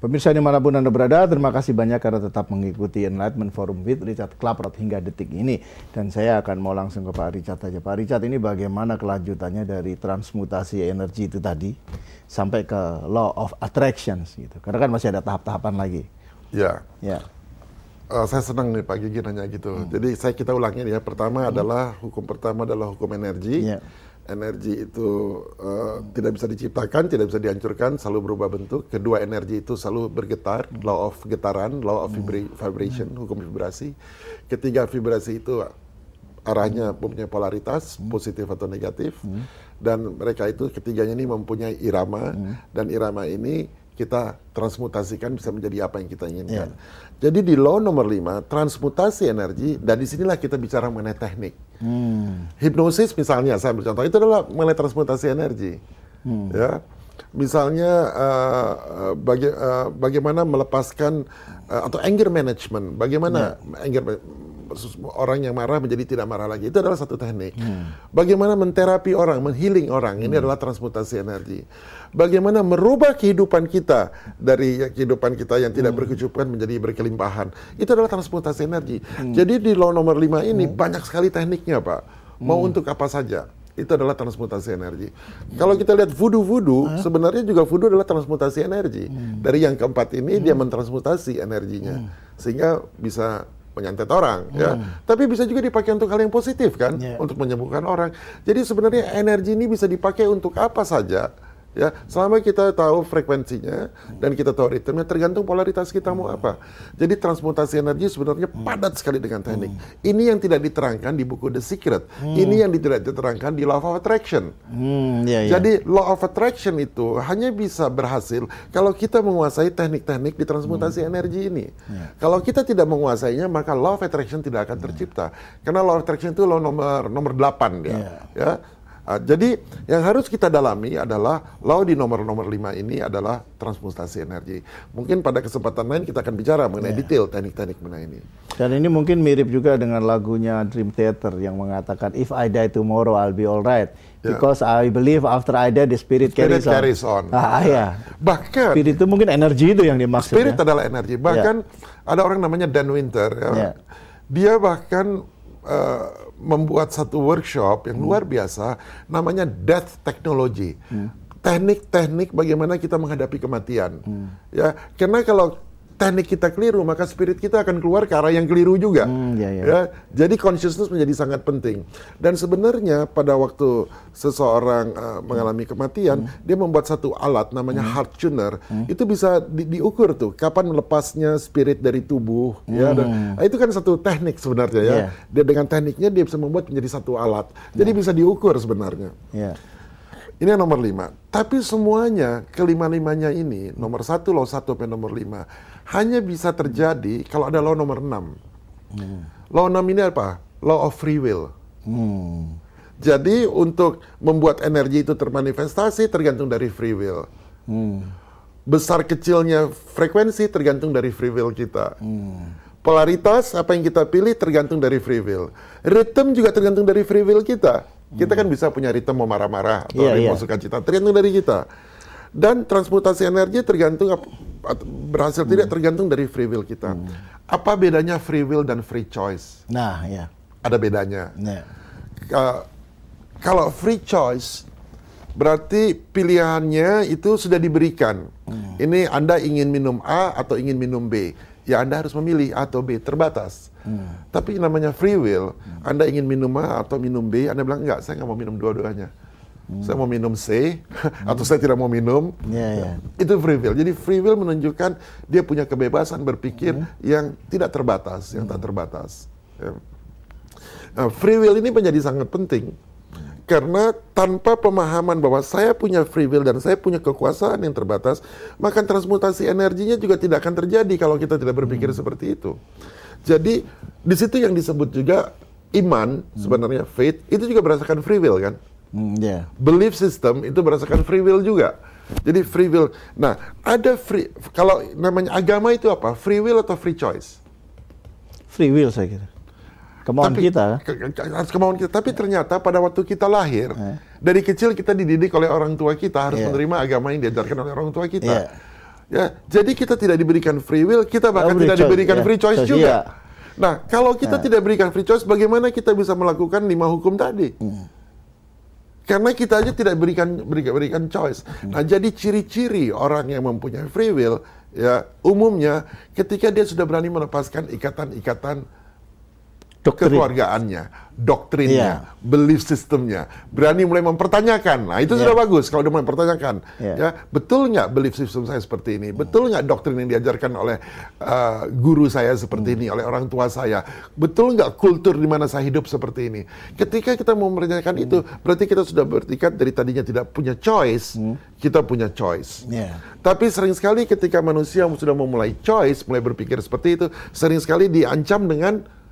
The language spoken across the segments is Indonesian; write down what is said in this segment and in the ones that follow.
Pemirsa dimanapun Anda berada, terima kasih banyak karena tetap mengikuti Enlightenment Forum with Richard Klaproth hingga detik ini. Dan saya akan mau langsung ke Pak Richard saja. Pak Richard, ini bagaimana kelanjutannya dari transmutasi energi itu tadi sampai ke Law of Attractions gitu. Karena kan masih ada tahap-tahapan lagi. Ya. Ya. Saya senang nih Pak Gigi nanya gitu. Jadi kita ulangin ya. Pertama adalah hukum energi. Ya. Energi itu tidak bisa diciptakan, tidak bisa dihancurkan, selalu berubah bentuk. Kedua, energi itu selalu bergetar, law of getaran, law of vibration, hukum vibrasi. Ketiga, vibrasi itu arahnya mempunyai polaritas, positif atau negatif. Dan mereka itu ketiganya ini mempunyai irama, dan irama ini kita transmutasikan bisa menjadi apa yang kita inginkan. Jadi di law nomor 5, transmutasi energi, dan disinilah kita bicara mengenai teknik. Hipnosis misalnya, saya ambil contoh, itu adalah mengenai transmutasi energi. Ya, misalnya bagaimana melepaskan atau anger management, bagaimana orang yang marah menjadi tidak marah lagi, itu adalah satu teknik. Bagaimana menterapi orang, menghealing orang, ini adalah transmutasi energi. Bagaimana merubah kehidupan kita dari kehidupan kita yang tidak berkecukupan menjadi berkelimpahan, itu adalah transmutasi energi. Jadi di law nomor 5 ini banyak sekali tekniknya, Pak. Mau untuk apa saja. Itu adalah transmutasi energi. Kalau kita lihat voodoo, sebenarnya juga voodoo adalah transmutasi energi. Dari yang keempat ini dia mentransmutasi energinya, sehingga bisa menyantet orang, ya. Tapi bisa juga dipakai untuk hal yang positif kan, untuk menyembuhkan orang. Jadi sebenarnya energi ini bisa dipakai untuk apa saja, ya. Selama kita tahu frekuensinya dan kita tahu ritmenya, tergantung polaritas kita mau apa. Jadi transmutasi energi sebenarnya padat sekali dengan teknik. Ini yang tidak diterangkan di buku The Secret. Ini yang tidak diterangkan di Law of Attraction. Jadi Law of Attraction itu hanya bisa berhasil kalau kita menguasai teknik-teknik di transmutasi energi ini. Kalau kita tidak menguasainya, maka Law of Attraction tidak akan tercipta. Karena Law of Attraction itu law nomor 8 dia. Ya. Jadi yang harus kita dalami adalah law di nomor 5 ini adalah transmutasi energi. Mungkin pada kesempatan lain kita akan bicara mengenai detail teknik-teknik mengenai ini. Dan ini mungkin mirip juga dengan lagunya Dream Theater yang mengatakan If I die tomorrow I'll be alright because I believe after I die the spirit carries on. Bahkan spirit itu mungkin energi itu yang dimaksud. Spirit adalah energi. Bahkan ada orang namanya Dan Winter. Dia bahkan membuat satu workshop yang luar biasa, namanya Death Technology. Teknik-teknik bagaimana kita menghadapi kematian. Ya, karena kalau teknik kita keliru, maka spirit kita akan keluar ke arah yang keliru juga. Ya, jadi consciousness menjadi sangat penting. Dan sebenarnya pada waktu seseorang mengalami kematian, dia membuat satu alat namanya heart tuner. Itu bisa diukur tuh kapan melepasnya spirit dari tubuh. Ya, dan, itu kan satu teknik sebenarnya ya. Dia dengan tekniknya dia bisa membuat menjadi satu alat. Jadi bisa diukur sebenarnya. Ini yang nomor 5. Tapi semuanya, kelima-limanya ini, nomor 1, law 1 sampai nomor 5, hanya bisa terjadi kalau ada law nomor 6. Law 6 ini apa? Law of free will. Jadi untuk membuat energi itu termanifestasi tergantung dari free will. Besar kecilnya frekuensi tergantung dari free will kita. Polaritas, apa yang kita pilih tergantung dari free will. Ritme juga tergantung dari free will kita. Kita kan bisa punya ritme mau marah-marah atau mau sukacita, tergantung dari kita. Dan transmutasi energi tergantung berhasil tidak tergantung dari free will kita. Apa bedanya free will dan free choice? Ada bedanya. Kalau free choice berarti pilihannya itu sudah diberikan. Ini Anda ingin minum A atau ingin minum B. Ya Anda harus memilih A atau B, terbatas. Tapi namanya free will, Anda ingin minum A atau minum B, Anda bilang enggak, saya nggak mau minum dua-duanya. Saya mau minum C, atau saya tidak mau minum. Itu free will. Jadi free will menunjukkan dia punya kebebasan berpikir yang tidak terbatas, yang tak terbatas. Free will ini menjadi sangat penting. Karena tanpa pemahaman bahwa saya punya free will dan saya punya kekuasaan yang terbatas, maka transmutasi energinya juga tidak akan terjadi kalau kita tidak berpikir seperti itu. Jadi di situ yang disebut juga iman, sebenarnya faith, itu juga berdasarkan free will kan? Belief system itu berdasarkan free will juga. Jadi free will. Nah, ada kalau namanya agama itu apa? Free will atau free choice? Free will saya kira. Kemauan kita. Kemauan kita. Tapi ternyata pada waktu kita lahir, dari kecil kita dididik oleh orang tua kita harus menerima agama yang diajarkan oleh orang tua kita. Ya, jadi kita tidak diberikan free will, kita bahkan tidak diberikan free choice juga. Iya. Nah, kalau kita tidak berikan free choice, bagaimana kita bisa melakukan 5 hukum tadi? Karena kita aja tidak berikan choice. Nah, jadi ciri-ciri orang yang mempunyai free will, ya umumnya ketika dia sudah berani melepaskan ikatan-ikatan kekeluargaannya, doktrinnya, belief systemnya, berani mulai mempertanyakan. Nah, itu sudah bagus kalau dia mulai mempertanyakan. Ya, betul nggak belief system saya seperti ini? Betul nggak doktrin yang diajarkan oleh guru saya seperti ini, oleh orang tua saya? Betul nggak kultur di mana saya hidup seperti ini? Ketika kita mau mempertanyakan itu, berarti kita sudah bertekad dari tadinya tidak punya choice, kita punya choice. Tapi sering sekali ketika manusia sudah memulai choice, mulai berpikir seperti itu, sering sekali diancam dengan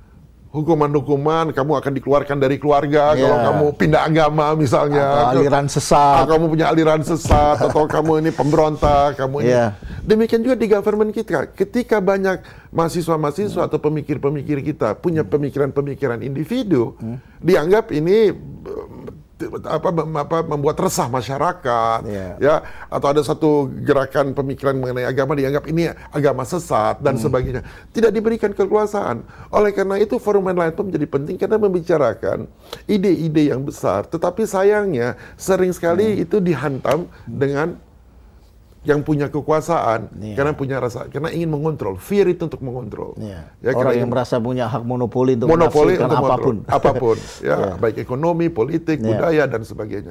hukuman-hukuman, kamu akan dikeluarkan dari keluarga kalau kamu pindah agama misalnya, atau aliran sesat, kamu punya aliran sesat, atau kamu ini pemberontak, kamu ini. Demikian juga di government kita, ketika banyak mahasiswa-mahasiswa atau pemikir-pemikir kita punya pemikiran-pemikiran individu, dianggap ini membuat resah masyarakat, ya, atau ada satu gerakan pemikiran mengenai agama dianggap ini agama sesat dan sebagainya, tidak diberikan kekuasaan. Oleh karena itu forum enlightenment menjadi penting karena membicarakan ide-ide yang besar, tetapi sayangnya sering sekali itu dihantam dengan yang punya kekuasaan, karena ingin mengontrol, fear itu untuk mengontrol. Ya, orang yang merasa punya hak monopoli untuk menafsirkan apapun. Apapun, ya, baik ekonomi, politik, budaya dan sebagainya.